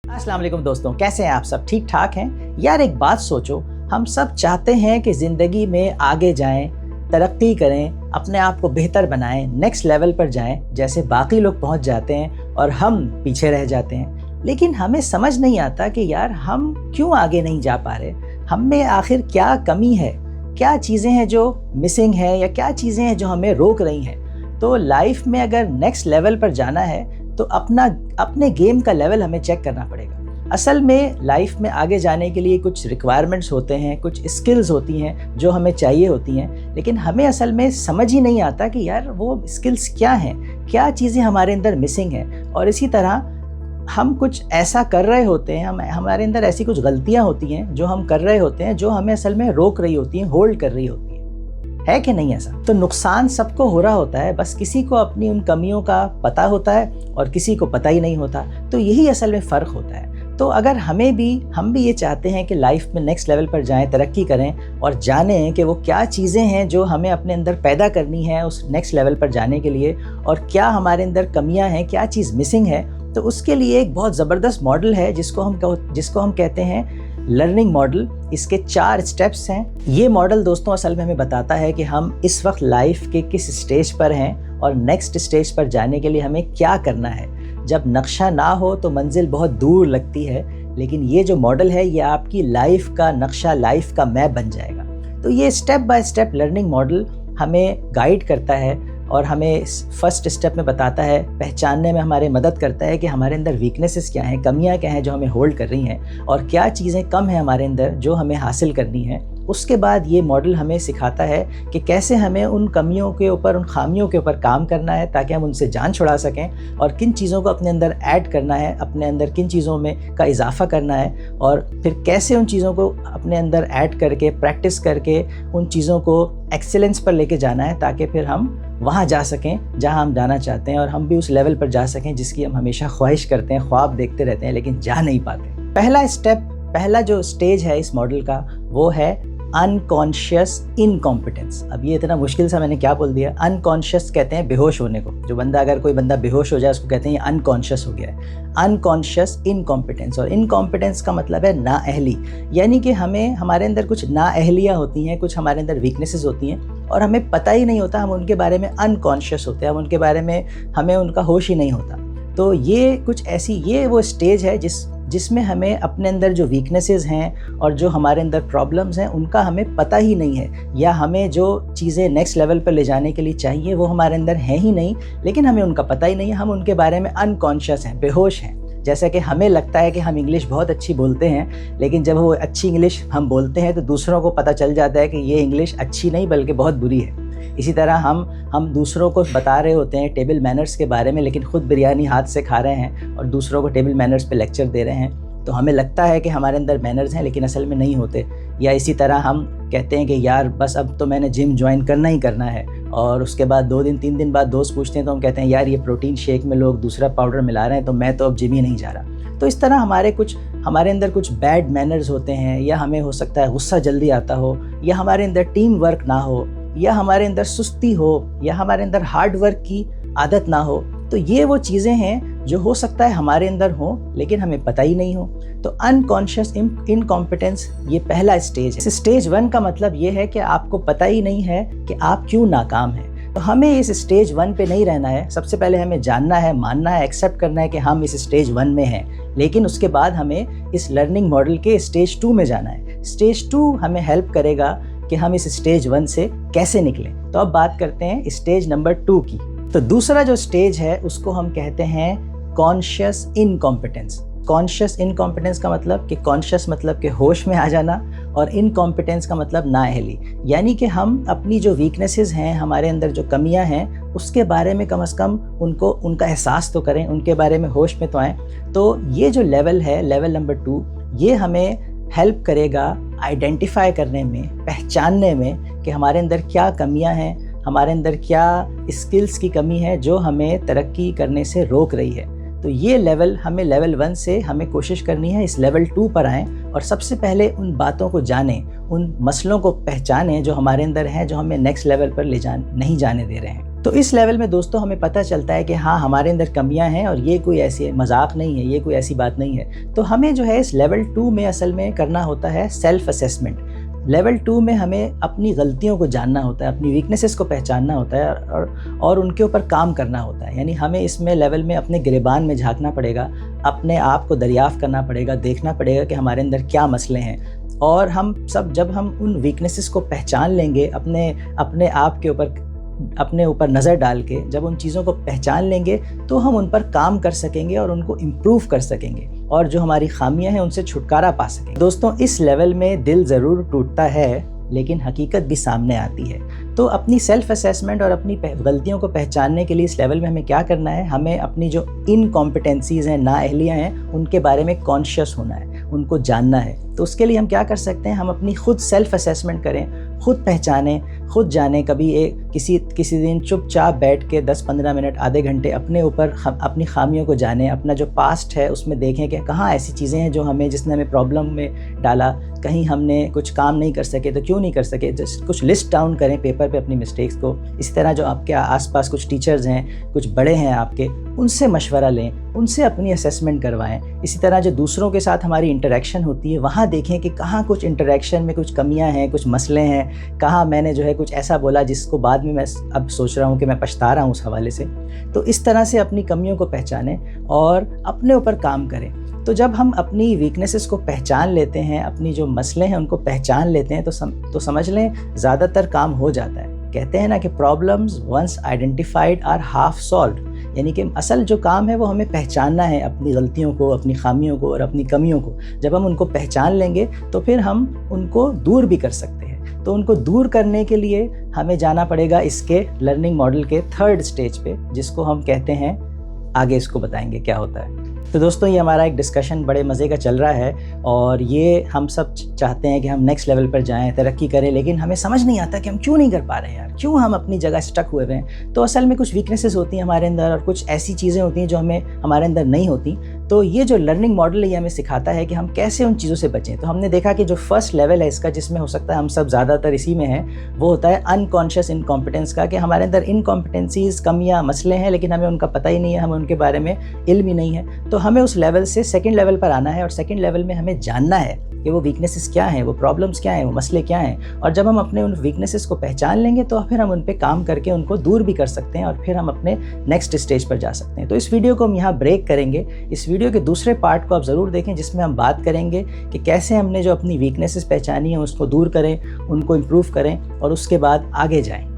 अस्सलाम वालेकुम दोस्तों, कैसे हैं आप सब? ठीक ठाक हैं यार? एक बात सोचो, हम सब चाहते हैं कि ज़िंदगी में आगे जाएं, तरक्की करें, अपने आप को बेहतर बनाएं, नेक्स्ट लेवल पर जाएं, जैसे बाकी लोग पहुंच जाते हैं और हम पीछे रह जाते हैं। लेकिन हमें समझ नहीं आता कि यार हम क्यों आगे नहीं जा पा रहे, हम में आखिर क्या कमी है, क्या चीज़ें हैं जो मिसिंग है या क्या चीज़ें हैं जो हमें रोक रही हैं। तो लाइफ में अगर नेक्स्ट लेवल पर जाना है तो अपने गेम का लेवल हमें चेक करना पड़ेगा। असल में लाइफ में आगे जाने के लिए कुछ रिक्वायरमेंट्स होते हैं, कुछ स्किल्स होती हैं जो हमें चाहिए होती हैं, लेकिन हमें असल में समझ ही नहीं आता कि यार वो स्किल्स क्या हैं, क्या चीज़ें हमारे अंदर मिसिंग हैं। और इसी तरह हम कुछ ऐसा कर रहे होते हैं, हमारे अंदर ऐसी कुछ गलतियां होती हैं जो हम कर रहे होते हैं, जो हमें असल में रोक रही होती हैं, होल्ड कर रही होती है कि नहीं ऐसा? तो नुकसान सबको हो रहा होता है, बस किसी को अपनी उन कमियों का पता होता है और किसी को पता ही नहीं होता। तो यही असल में फ़र्क होता है। तो अगर हम भी ये चाहते हैं कि लाइफ में नेक्स्ट लेवल पर जाएं, तरक्की करें और जानें कि वो क्या चीज़ें हैं जो हमें अपने अंदर पैदा करनी है उस नेक्स्ट लेवल पर जाने के लिए, और क्या हमारे अंदर कमियां हैं, क्या चीज़ मिसिंग है, तो उसके लिए एक बहुत ज़बरदस्त मॉडल है जिसको हम कहते हैं लर्निंग मॉडल। इसके 4 स्टेप्स हैं। ये मॉडल दोस्तों असल में हमें बताता है कि हम इस वक्त लाइफ के किस स्टेज पर हैं और नेक्स्ट स्टेज पर जाने के लिए हमें क्या करना है। जब नक्शा ना हो तो मंजिल बहुत दूर लगती है, लेकिन ये जो मॉडल है ये आपकी लाइफ का नक्शा, लाइफ का मैप बन जाएगा। तो ये step by step learning model हमें गाइड करता है और हमें फर्स्ट स्टेप में बताता है, पहचानने में हमारे मदद करता है कि हमारे अंदर वीकनेसेस क्या हैं, कमियां क्या हैं जो हमें होल्ड कर रही हैं, और क्या चीज़ें कम हैं हमारे अंदर जो हमें हासिल करनी है। उसके बाद ये मॉडल हमें सिखाता है कि कैसे हमें उन कमियों के ऊपर, उन खामियों के ऊपर काम करना है ताकि हम उनसे जान छुड़ा सकें, और किन चीज़ों को अपने अंदर ऐड करना है, अपने अंदर किन चीज़ों में का इजाफा करना है, और फिर कैसे उन चीज़ों को अपने अंदर ऐड करके, प्रैक्टिस करके उन चीज़ों को एक्सीलेंस पर लेके जाना है ताकि फिर हम वहाँ जा सकें जहाँ हम जाना चाहते हैं, और हम भी उस लेवल पर जा सकें जिसकी हम हमेशा ख्वाहिश करते हैं, ख्वाब देखते रहते हैं लेकिन जा नहीं पाते। पहला जो स्टेज है इस मॉडल का वो है अनकॉन्शियस इनकॉम्पिटेंस। अब ये इतना मुश्किल सा मैंने क्या बोल दिया। अनकॉन्शियस कहते हैं बेहोश होने को। जो बंदा, अगर कोई बंदा बेहोश हो जाए उसको कहते हैं ये अनकॉन्शियस हो गया है। अनकॉन्शियस इनकॉम्पिटेंस, और इनकॉम्पिटेंस का मतलब है नाअहली, यानी कि हमारे अंदर कुछ नाअहलियाँ होती हैं, कुछ हमारे अंदर वीकनेसेस होती हैं और हमें पता ही नहीं होता, हम उनके बारे में अनकॉन्शियस होते हैं, हम उनके बारे में, हमें उनका होश ही नहीं होता। तो ये वो स्टेज है जिसमें हमें अपने अंदर जो वीकनेसेस हैं और जो हमारे अंदर प्रॉब्लम्स हैं उनका हमें पता ही नहीं है, या हमें जो चीज़ें नेक्स्ट लेवल पर ले जाने के लिए चाहिए वो हमारे अंदर हैं ही नहीं, लेकिन हमें उनका पता ही नहीं है, हम उनके बारे में अनकॉन्शियस हैं, बेहोश हैं। जैसा कि हमें लगता है कि हम इंग्लिश बहुत अच्छी बोलते हैं, लेकिन जब वो अच्छी इंग्लिश हम बोलते हैं तो दूसरों को पता चल जाता है कि ये इंग्लिश अच्छी नहीं बल्कि बहुत बुरी है। इसी तरह हम दूसरों को बता रहे होते हैं टेबल मैनर्स के बारे में, लेकिन ख़ुद बिरयानी हाथ से खा रहे हैं और दूसरों को टेबल मैनर्स पे लेक्चर दे रहे हैं, तो हमें लगता है कि हमारे अंदर मैनर्स हैं लेकिन असल में नहीं होते। या इसी तरह हम कहते हैं कि यार बस अब तो मैंने जिम ज्वाइन करना ही करना है, और उसके बाद 2 दिन 3 दिन बाद दोस्त पूछते हैं तो हम कहते हैं यार ये प्रोटीन शेक में लोग दूसरा पाउडर मिला रहे हैं तो मैं तो अब जिम ही नहीं जा रहा। तो इस तरह हमारे अंदर कुछ बैड मैनर्स होते हैं, या हमें हो सकता है गुस्सा जल्दी आता हो, या हमारे अंदर टीम वर्क ना हो, या हमारे अंदर सुस्ती हो, या हमारे अंदर हार्ड वर्क की आदत ना हो। तो ये वो चीज़ें हैं जो हो सकता है हमारे अंदर हो लेकिन हमें पता ही नहीं हो। तो अनकॉन्शियस इनकॉम्पिटेंस ये पहला स्टेज है। स्टेज 1 का मतलब ये है कि आपको पता ही नहीं है कि आप क्यों नाकाम हैं। तो हमें इस स्टेज 1 पे नहीं रहना है। सबसे पहले हमें जानना है, मानना है, एक्सेप्ट करना है कि हम इस स्टेज 1 में हैं, लेकिन उसके बाद हमें इस लर्निंग मॉडल के स्टेज 2 में जाना है। स्टेज 2 हमें हेल्प करेगा कि हम इस स्टेज 1 से कैसे निकलें। तो अब बात करते हैं स्टेज नंबर 2 की। तो दूसरा जो स्टेज है उसको हम कहते हैं कॉन्शियस इनकॉम्पिटेंस। कॉन्शियस इनकॉम्पिटेंस का मतलब कि कॉन्शियस मतलब कि होश में आ जाना, और इनकॉम्पिटेंस का मतलब नाअहली, यानी कि हम अपनी जो वीकनेसेस हैं, हमारे अंदर जो कमियां हैं, उसके बारे में कम से कम उनका एहसास तो करें, उनके बारे में होश में तो आएँ। तो ये जो लेवल है, लेवल नंबर 2, ये हमें हेल्प करेगा आइडेंटिफाई करने में, पहचानने में कि हमारे अंदर क्या कमियां हैं, हमारे अंदर क्या स्किल्स की कमी है जो हमें तरक्की करने से रोक रही है। तो ये लेवल लेवल 1 से हमें कोशिश करनी है इस लेवल 2 पर आएँ, और सबसे पहले उन बातों को जानें, उन मसलों को पहचानें जो हमारे अंदर हैं, जो हमें नेक्स्ट लेवल पर नहीं जाने दे रहे हैं। तो इस लेवल में दोस्तों हमें पता चलता है कि हाँ, हमारे अंदर कमियां हैं और ये कोई ऐसी मजाक नहीं है, ये कोई ऐसी बात नहीं है। तो हमें जो है इस लेवल 2 में असल में करना होता है सेल्फ असेसमेंट। लेवल 2 में हमें अपनी गलतियों को जानना होता है, अपनी वीकनेसेस को पहचानना होता है और उनके ऊपर काम करना होता है। यानी हमें इसमें लेवल में अपने गिरेबान में झांकना पड़ेगा, अपने आप को दरियाफ़्त करना पड़ेगा, देखना पड़ेगा कि हमारे अंदर क्या मसले हैं। और हम सब जब हम उन वीकनेसेस को पहचान लेंगे, अपने आप के ऊपर अपने ऊपर नज़र डाल के जब उन चीज़ों को पहचान लेंगे तो हम उन पर काम कर सकेंगे और उनको इम्प्रूव कर सकेंगे और जो हमारी खामियां हैं उनसे छुटकारा पा सकेंगे। दोस्तों, इस लेवल में दिल ज़रूर टूटता है लेकिन हकीकत भी सामने आती है। तो अपनी सेल्फ असेसमेंट और अपनी गलतियों को पहचानने के लिए इस लेवल में हमें क्या करना है, हमें अपनी जो इनकॉम्पिटेंसीज़ हैं, नाअहलियाँ हैं, उनके बारे में कॉन्शियस होना है, उनको जानना है। तो उसके लिए हम क्या कर सकते हैं, हम अपनी खुद सेल्फ असेसमेंट करें, खुद पहचानें, खुद जानें। कभी किसी दिन चुपचाप बैठ के 10-15 मिनट, आधे घंटे अपने ऊपर अपनी खामियों को जानें, अपना जो पास्ट है उसमें देखें कि कहाँ ऐसी चीज़ें हैं जिसने हमें प्रॉब्लम में डाला, कहीं हमने कुछ काम नहीं कर सके तो क्यों नहीं कर सके। जस्ट कुछ लिस्ट डाउन करें पेपर पे अपनी मिस्टेक्स को। इसी तरह जो आपके आसपास कुछ टीचर्स हैं, कुछ बड़े हैं आपके, उनसे मशवरा लें, उनसे अपनी असेसमेंट करवाएं। इसी तरह जो दूसरों के साथ हमारी इंटरेक्शन होती है वहाँ देखें कि कहाँ कुछ इंटरेक्शन में कुछ कमियां हैं, कुछ मसले हैं, कहाँ मैंने जो है कुछ ऐसा बोला जिसको बाद में मैं अब सोच रहा हूँ कि मैं पछता रहा हूँ उस हवाले से। तो इस तरह से अपनी कमियों को पहचानें और अपने ऊपर काम करें। तो जब हम अपनी वीकनेसेस को पहचान लेते हैं, अपनी जो मसले हैं उनको पहचान लेते हैं तो समझ लें ज़्यादातर काम हो जाता है। कहते हैं ना कि problems once identified are half solved, यानी कि असल जो काम है वो हमें पहचानना है, अपनी गलतियों को, अपनी खामियों को और अपनी कमियों को। जब हम उनको पहचान लेंगे तो फिर हम उनको दूर भी कर सकते हैं। तो उनको दूर करने के लिए हमें जाना पड़ेगा इसके लर्निंग मॉडल के 3rd स्टेज पे, जिसको हम कहते हैं, आगे इसको बताएंगे क्या होता है। तो दोस्तों, ये हमारा एक डिस्कशन बड़े मज़े का चल रहा है और ये हम सब चाहते हैं कि हम नेक्स्ट लेवल पर जाएं, तरक्की करें, लेकिन हमें समझ नहीं आता कि हम क्यों नहीं कर पा रहे हैं यार, क्यों हम अपनी जगह स्टक हुए हुए हैं। तो असल में कुछ वीकनेसेस होती हैं हमारे अंदर और कुछ ऐसी चीज़ें होती हैं जो हमारे अंदर नहीं होती। तो ये जो लर्निंग मॉडल है ये हमें सिखाता है कि हम कैसे उन चीज़ों से बचें। तो हमने देखा कि जो फर्स्ट लेवल है इसका, जिसमें हो सकता है हम सब ज़्यादातर इसी में हैं, वो होता है अनकॉन्शियस इनकॉम्पिटेंस का, कि हमारे अंदर इनकॉम्पिटेंसीज, कमियां, मसले हैं लेकिन हमें उनका पता ही नहीं है, हमें उनके बारे में इल्म ही नहीं है। तो हमें उस लेवल से सेकंड लेवल पर आना है और सेकंड लेवल में हमें जानना है कि वो वीकनेसेस क्या हैं, वो प्रॉब्लम्स क्या हैं, वो मसले क्या हैं। और जब हम अपने उन वीकनेसेस को पहचान लेंगे तो फिर हम उन पे काम करके उनको दूर भी कर सकते हैं और फिर हम अपने नेक्स्ट स्टेज पर जा सकते हैं। तो इस वीडियो को हम यहाँ ब्रेक करेंगे। इस वीडियो के दूसरे पार्ट को आप ज़रूर देखें, जिसमें हम बात करेंगे कि कैसे हमने जो अपनी वीकनेसेस पहचानी है उसको दूर करें, उनको इम्प्रूव करें और उसके बाद आगे जाएँ।